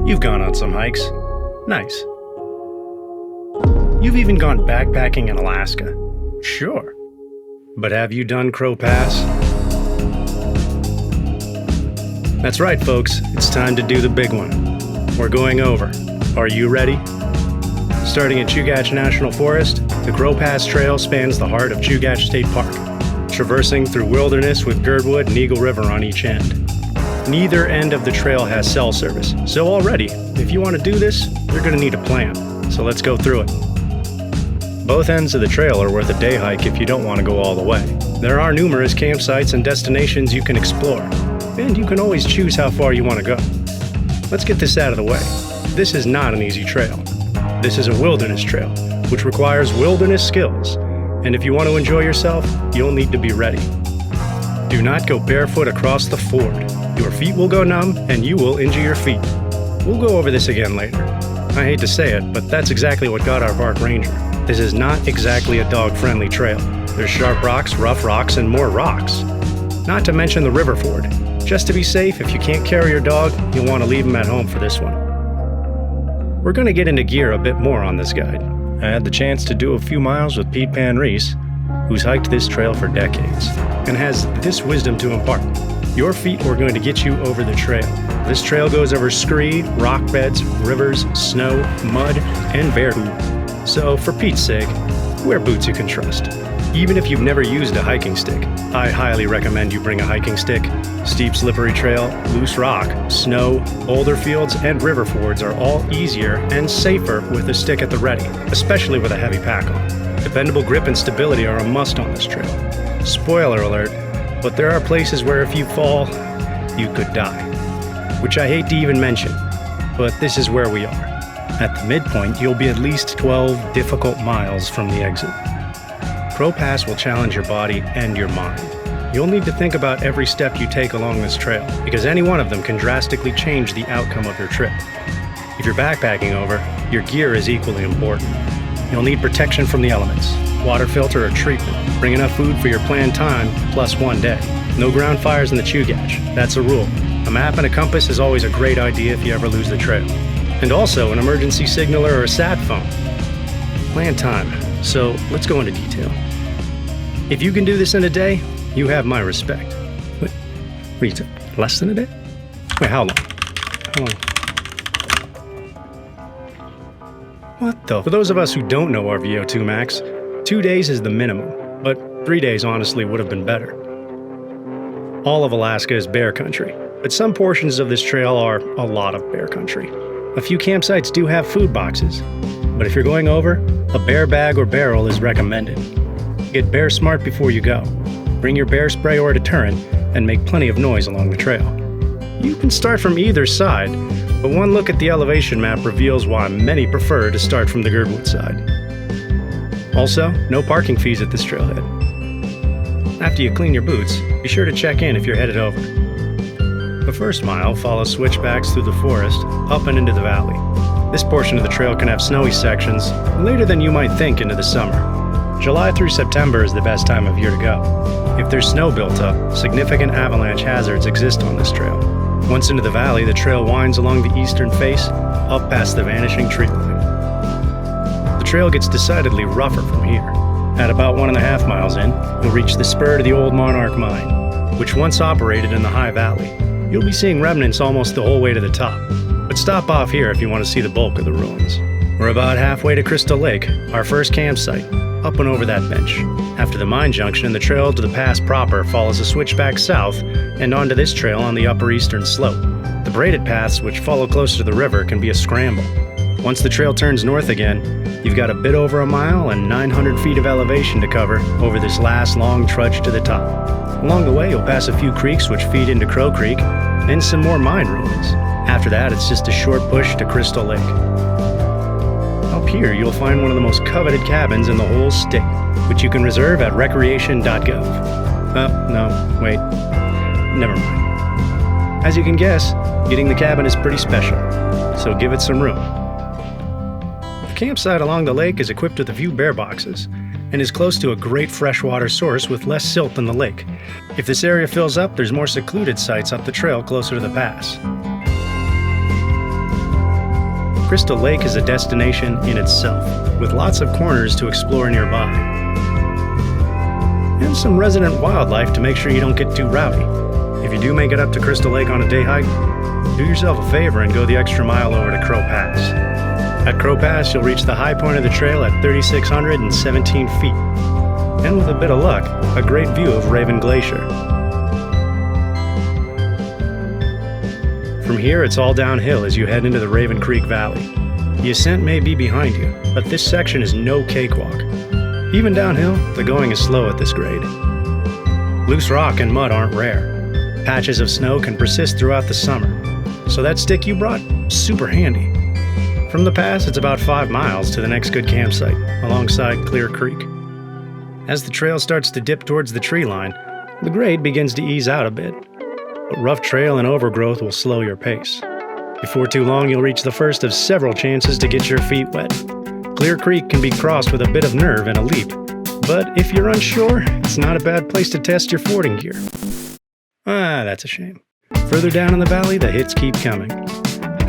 You've gone on some hikes. Nice. You've even gone backpacking in Alaska. Sure. But have you done Crow Pass? That's right, folks. It's time to do the big one. We're going over. Are you ready? Starting at Chugach National Forest, the Crow Pass Trail spans the heart of Chugach State Park, traversing through wilderness with Girdwood and Eagle River on each end. Neither end of the trail has cell service, so already, if you want to do this, you're going to need a plan. So let's go through it. Both ends of the trail are worth a day hike if you don't want to go all the way. There are numerous campsites and destinations you can explore, and you can always choose how far you want to go. Let's get this out of the way. This is not an easy trail. This is a wilderness trail, which requires wilderness skills, and if you want to enjoy yourself, you'll need to be ready. Do not go barefoot across the ford. Your feet will go numb, and you will injure your feet. We'll go over this again later. I hate to say it, but that's exactly what got our park ranger. This is not exactly a dog-friendly trail. There's sharp rocks, rough rocks, and more rocks. Not to mention the river ford. Just to be safe, if you can't carry your dog, you'll want to leave him at home for this one. We're going to get into gear a bit more on this guide. I had the chance to do a few miles with Pete Pan Reese, who's hiked this trail for decades, and has this wisdom to impart. Your feet are going to get you over the trail. This trail goes over scree, rock beds, rivers, snow, mud, and bear poop. So, for Pete's sake, wear boots you can trust. Even if you've never used a hiking stick, I highly recommend you bring a hiking stick. Steep, slippery trail, loose rock, snow, boulder fields, and river fords are all easier and safer with a stick at the ready, especially with a heavy pack on. Dependable grip and stability are a must on this trail. Spoiler alert, but there are places where if you fall, you could die. Which I hate to even mention, but this is where we are. At the midpoint, you'll be at least 12 difficult miles from the exit. Crow Pass will challenge your body and your mind. You'll need to think about every step you take along this trail, because any one of them can drastically change the outcome of your trip. If you're backpacking over, your gear is equally important. You'll need protection from the elements, water filter or treatment. Bring enough food for your planned time, plus 1 day. No ground fires in the Chugach, that's a rule. A map and a compass is always a great idea if you ever lose the trail. And also an emergency signaler or a sat phone. Planned time, so let's go into detail. If you can do this in a day, you have my respect. What are you saying? Less than a day? Wait, how long? How long? What the? For those of us who don't know our VO2 max, 2 days is the minimum, but 3 days honestly would have been better. All of Alaska is bear country, but some portions of this trail are a lot of bear country. A few campsites do have food boxes, but if you're going over, a bear bag or barrel is recommended. Get bear smart before you go. Bring your bear spray or deterrent, and make plenty of noise along the trail. You can start from either side, but one look at the elevation map reveals why many prefer to start from the Girdwood side. Also, no parking fees at this trailhead. After you clean your boots, be sure to check in if you're headed over. The first mile follows switchbacks through the forest, up and into the valley. This portion of the trail can have snowy sections, later than you might think into the summer. July through September is the best time of year to go. If there's snow built up, significant avalanche hazards exist on this trail. Once into the valley, the trail winds along the eastern face, up past the vanishing tree line. The trail gets decidedly rougher from here. At about 1.5 miles in, you'll reach the spur to the old Monarch Mine, which once operated in the high valley. You'll be seeing remnants almost the whole way to the top, but stop off here if you want to see the bulk of the ruins. We're about halfway to Crystal Lake, our first campsite, up and over that bench. After the mine junction, the trail to the pass proper follows a switchback south and onto this trail on the upper eastern slope. The braided paths, which follow closer to the river, can be a scramble. Once the trail turns north again, you've got a bit over a mile and 900 feet of elevation to cover over this last long trudge to the top. Along the way, you'll pass a few creeks which feed into Crow Creek, and some more mine ruins. After that, it's just a short push to Crystal Lake. Up here, you'll find one of the most coveted cabins in the whole state, which you can reserve at recreation.gov. No, wait. Never mind. As you can guess, getting the cabin is pretty special, so give it some room. The campsite along the lake is equipped with a few bear boxes, and is close to a great freshwater source with less silt than the lake. If this area fills up, there's more secluded sites up the trail closer to the pass. Crystal Lake is a destination in itself, with lots of corners to explore nearby. And some resident wildlife to make sure you don't get too rowdy. If you do make it up to Crystal Lake on a day hike, do yourself a favor and go the extra mile over to Crow Pass. At Crow Pass, you'll reach the high point of the trail at 3,617 feet, and with a bit of luck, a great view of Raven Glacier. From here, it's all downhill as you head into the Raven Creek Valley. The ascent may be behind you, but this section is no cakewalk. Even downhill, the going is slow at this grade. Loose rock and mud aren't rare. Patches of snow can persist throughout the summer, so that stick you brought, super handy. From the pass, it's about 5 miles to the next good campsite, alongside Clear Creek. As the trail starts to dip towards the tree line, the grade begins to ease out a bit. But rough trail and overgrowth will slow your pace. Before too long, you'll reach the first of several chances to get your feet wet. Clear Creek can be crossed with a bit of nerve and a leap, but if you're unsure, it's not a bad place to test your fording gear. That's a shame. Further down in the valley, the hits keep coming.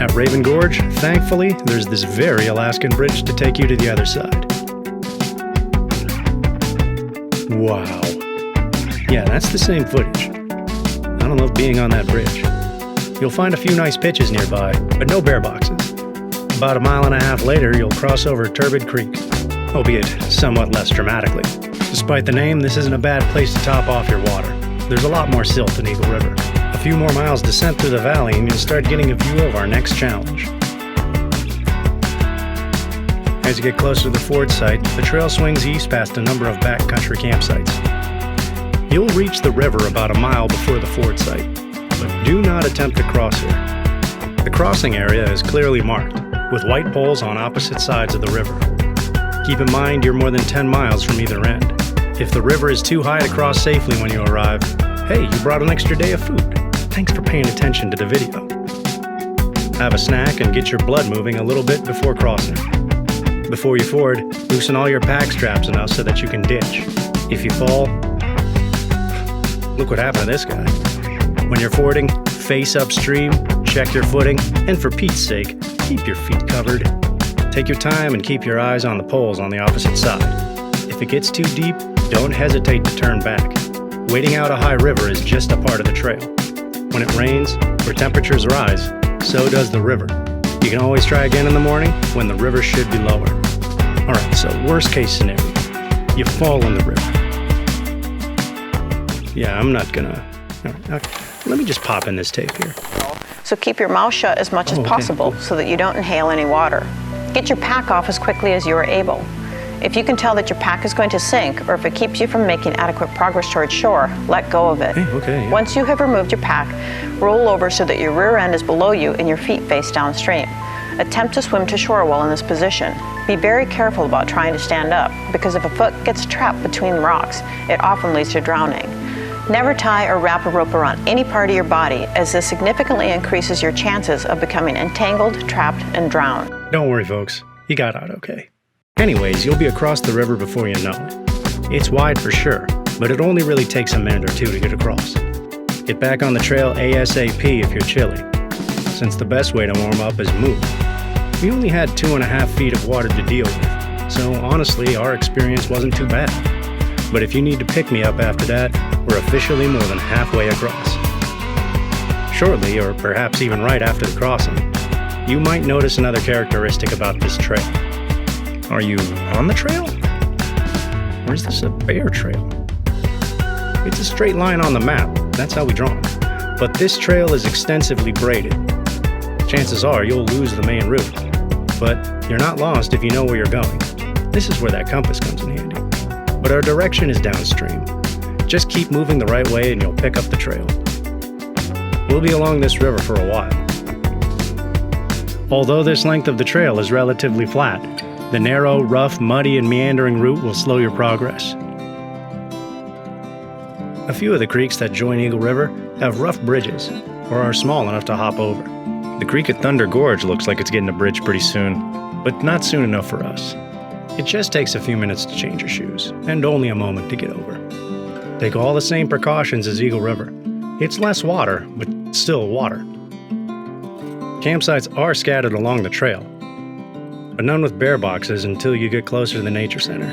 At Raven Gorge, thankfully, there's this very Alaskan bridge to take you to the other side. Wow. Yeah, that's the same footage. I don't love being on that bridge. You'll find a few nice pitches nearby, but no bear boxes. About 1.5 miles later, you'll cross over Turbid Creek, albeit somewhat less dramatically. Despite the name, this isn't a bad place to top off your water. There's a lot more silt than Eagle River. A few more miles descent through the valley and you'll start getting a view of our next challenge. As you get closer to the ford site, the trail swings east past a number of backcountry campsites. You'll reach the river about 1 mile before the ford site, but do not attempt to cross here. The crossing area is clearly marked, with white poles on opposite sides of the river. Keep in mind you're more than 10 miles from either end. If the river is too high to cross safely when you arrive, hey, you brought an extra day of food. Thanks for paying attention to the video. Have a snack and get your blood moving a little bit before crossing. Before you ford, loosen all your pack straps enough so that you can ditch. If you fall, look what happened to this guy. When you're fording, face upstream, check your footing, and for Pete's sake, keep your feet covered. Take your time and keep your eyes on the poles on the opposite side. If it gets too deep, don't hesitate to turn back. Wading out a high river is just a part of the trail. When it rains or temperatures rise, so does the river. You can always try again in the morning when the river should be lower. Alright, so worst case scenario, you fall in the river. Yeah, I'm not gonna... Okay. Let me just pop in this tape here. So keep your mouth shut as much as possible so that you don't inhale any water. Get your pack off as quickly as you are able. If you can tell that your pack is going to sink, or if it keeps you from making adequate progress towards shore, let go of it. Yeah. Once you have removed your pack, roll over so that your rear end is below you and your feet face downstream. Attempt to swim to shore while in this position. Be very careful about trying to stand up, because if a foot gets trapped between rocks, it often leads to drowning. Never tie or wrap a rope around any part of your body, as this significantly increases your chances of becoming entangled, trapped, and drowned. Don't worry, folks. You got out okay. Anyways, you'll be across the river before you know it. It's wide for sure, but it only really takes a minute or two to get across. Get back on the trail ASAP if you're chilly, since the best way to warm up is move. We only had 2.5 feet of water to deal with, so honestly, our experience wasn't too bad. But if you need to pick me up after that, we're officially more than halfway across. Shortly, or perhaps even right after the crossing, you might notice another characteristic about this trail. Are you on the trail? Or is this a bear trail? It's a straight line on the map, that's how we draw it. But this trail is extensively braided. Chances are you'll lose the main route, but you're not lost if you know where you're going. This is where that compass comes in handy. But our direction is downstream. Just keep moving the right way and you'll pick up the trail. We'll be along this river for a while. Although this length of the trail is relatively flat, the narrow, rough, muddy, and meandering route will slow your progress. A few of the creeks that join Eagle River have rough bridges, or are small enough to hop over. The creek at Thunder Gorge looks like it's getting a bridge pretty soon, but not soon enough for us. It just takes a few minutes to change your shoes, and only a moment to get over. Take all the same precautions as Eagle River. It's less water, but still water. Campsites are scattered along the trail, but none with bear boxes until you get closer to the nature center.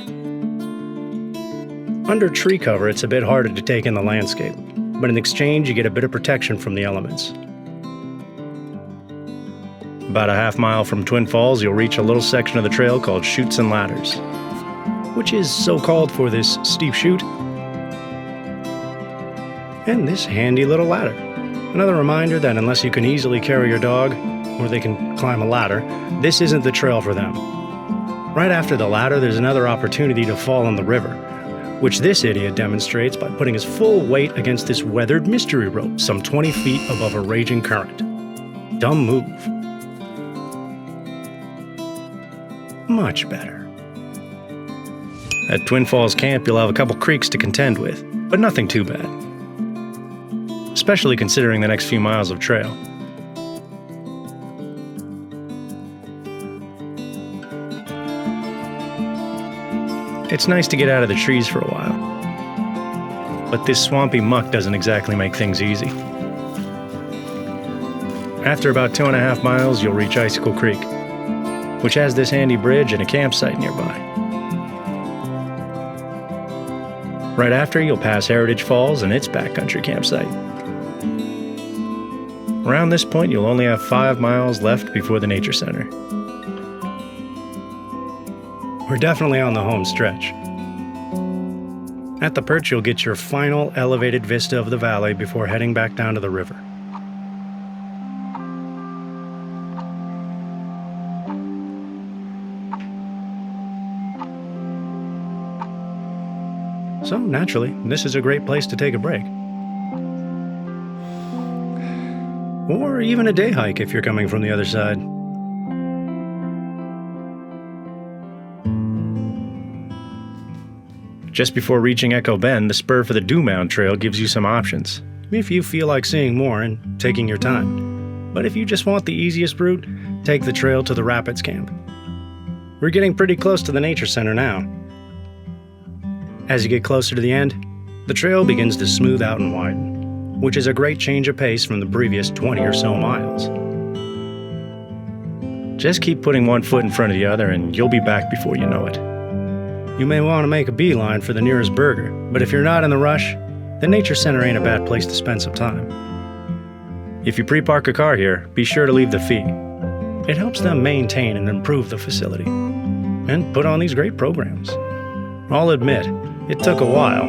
Under tree cover, it's a bit harder to take in the landscape, but in exchange, you get a bit of protection from the elements. About a half mile from Twin Falls, you'll reach a little section of the trail called Chutes and Ladders, which is so called for this steep chute and this handy little ladder. Another reminder that unless you can easily carry your dog, or they can climb a ladder, this isn't the trail for them. Right after the ladder, there's another opportunity to fall in the river, which this idiot demonstrates by putting his full weight against this weathered mystery rope some 20 feet above a raging current. Dumb move. Much better. At Twin Falls Camp, you'll have a couple creeks to contend with, but nothing too bad, especially considering the next few miles of trail. It's nice to get out of the trees for a while, but this swampy muck doesn't exactly make things easy. After about 2.5 miles, you'll reach Icicle Creek, which has this handy bridge and a campsite nearby. Right after, you'll pass Heritage Falls and its backcountry campsite. Around this point, you'll only have 5 miles left before the nature center. We're definitely on the home stretch. At the perch, you'll get your final elevated vista of the valley before heading back down to the river. So, naturally, this is a great place to take a break. Or even a day hike if you're coming from the other side. Just before reaching Echo Bend, the spur for the Dew Mound Trail gives you some options, if you feel like seeing more and taking your time. But if you just want the easiest route, take the trail to the Rapids Camp. We're getting pretty close to the nature center now. As you get closer to the end, the trail begins to smooth out and widen, which is a great change of pace from the previous 20 or so miles. Just keep putting one foot in front of the other and you'll be back before you know it. You may want to make a beeline for the nearest burger, but if you're not in the rush, the nature center ain't a bad place to spend some time. If you pre-park a car here, be sure to leave the fee. It helps them maintain and improve the facility, and put on these great programs. I'll admit, it took a while,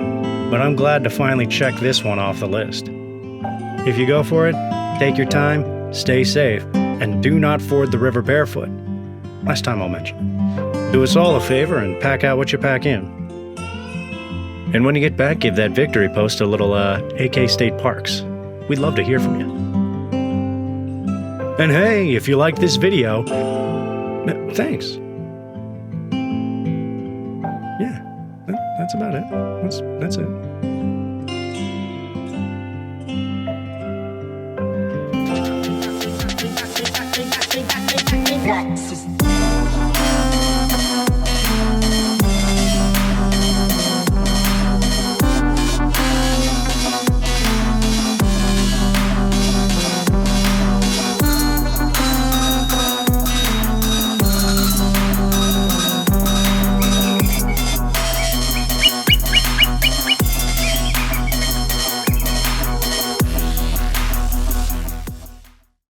but I'm glad to finally check this one off the list. If you go for it, take your time, stay safe, and do not ford the river barefoot. Last time I'll mention. Do us all a favor and pack out what you pack in. And when you get back, give that victory post a little AK State Parks. We'd love to hear from you. And hey, if you liked this video, thanks. Yeah, that's about it. That's it.